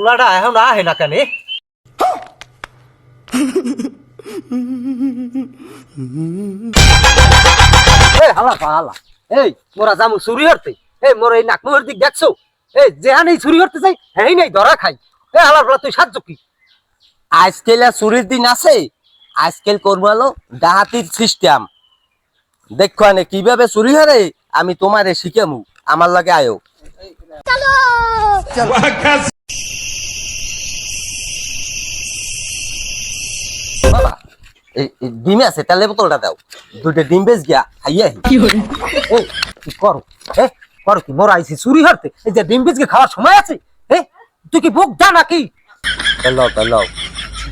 পোলাটা এখন আহে না কেন? হালা হালা এই মোরা জামু চুরি হরতে, এই মোর এই নাকমুহের দিক দেখছো? এই যেহানেই চুরি হরতে যাই হ্যাঁ নাই ধরা খাই। এই হালার পোলা তুই সাহায্য কি? আজকাল আর চুরির দিন আছে? আজকাল করবো হলো ডাহাতির সিস্টেম। দেখো আনে কিভাবে চুরি হরে আমি তোমারে শিখামু, আমার লাগে আয়ো। বাবা ডিম আছে, তাহলে বোতলটা দাও, দুটো ডিম বেশ গিয়া খাইয়া এই কি করো? করো কি? মোরা আইছি চুরি হরতে, এই যে ডিম বিজকে খাওয়ার সময় আছে? তুই কি বুক দা নাকি? লও লও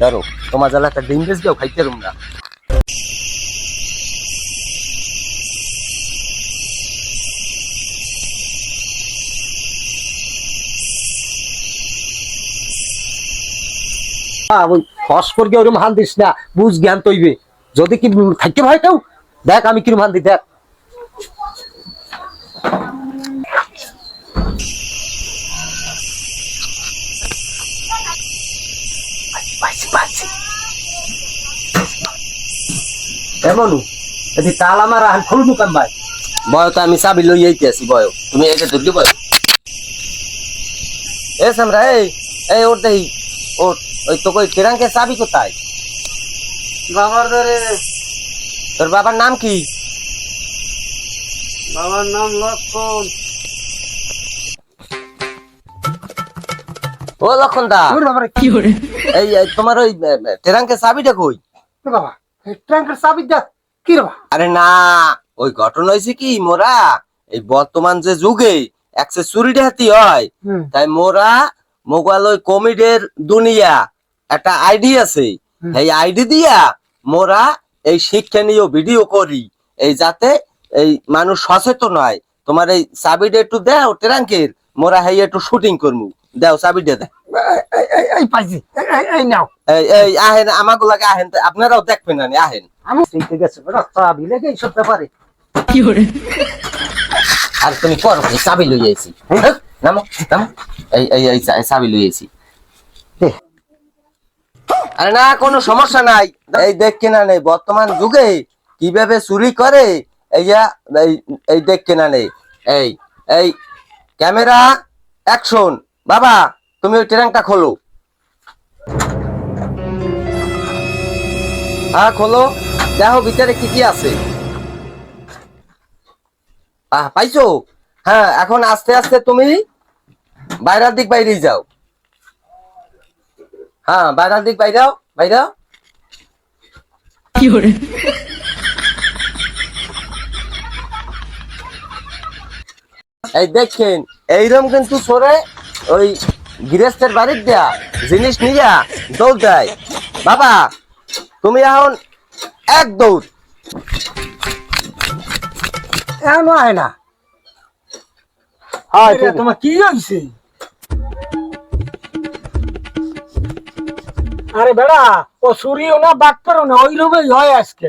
ধরো, তোমার জ্বালা একটা ডিম বেশ গিয়াও খাইতে রুম না। ওই ফস করে ওরম হাল দিস না, বুঝ জ্ঞান তৈবে। যদি কি থাকতে ভাই কেউ দেখ আমি কিরম হাল দি দেখ। এমনু এদি তাল আমার আন খুল দোকান ভাই। বয় তো আমি চাবি লই আইতে আছি, বয় তুমি এটা ধরলি বয়। এ সামরা এই ওর দেই ওর, ওই তো কই ট্রাঙ্কের চাবি কোথায়? বাবার ধরে। তোর বাবার নাম কি? বাবার নাম লক্ষণ। ও লক্ষণ দা, কি করে? এই তোমার ওই ট্রাঙ্কের চাবিটা কই? বাবা ট্রাঙ্কের চাবি দা কি রে? আরে না, ওই ঘটনা হয়েছে কি, মোরা এই বর্তমান যে যুগে একসে চুরি ডাকাতি হয়, তাই মোরা মোবাইল ওই কমিডের দুনিয়া একটা আইডি আছে, এই আইডি দিয়া মোরা এই শিক্ষণীয় ভিডিও করি, এই যাতে এই মানুষ সচেতন হয়। তোমার এই চাবিটা একটু দাও ট্রাঙ্কের, মোরা হেই একটু শুটিং করমু, দাও চাবিটা দাও। এই পাইছি, এই নাও। এই আহেন আমাকে লাগে, আহেন আপনারাও দেখবেন না, আহেন। আমি শিখতে গেছি চাবি লেগে এইসব ব্যাপারে। কি করে? আর তুমি করো কি? চাবি লই আইছি, নামো নামো। এই চাবি লই আইছি। আরে না, কোনো সমস্যা নাই। এই দেখ কিনা নেই বর্তমান যুগে কিভাবে চুরি করে, এই দেখ কিনা নেই। এই এই ক্যামেরা অ্যাকশন। বাবা তুমি ওই ট্রাঙ্কটা খোলো। হ্যাঁ খোলো, দেখো ভিতরে কি কি আছে। পাইছো? হ্যাঁ, এখন আস্তে আস্তে তুমি বাইরের দিক বাইরেই যাও। হ্যাঁ বাইরের দিক বাইরাও, বাইরাও। কি করে? এই দেখেন এইরকম কিন্তু সরে ওই গৃহস্থের বাড়ির দেয়া জিনিস নিয়া দৌড় দেয়। বাবা তুমি এখন এক দৌড়। এমন হয় না। তোমার কি হয়েছে? আরে বেড়া ও চুরিও না বাটপারও না, ওই রকমই হয় আজকে।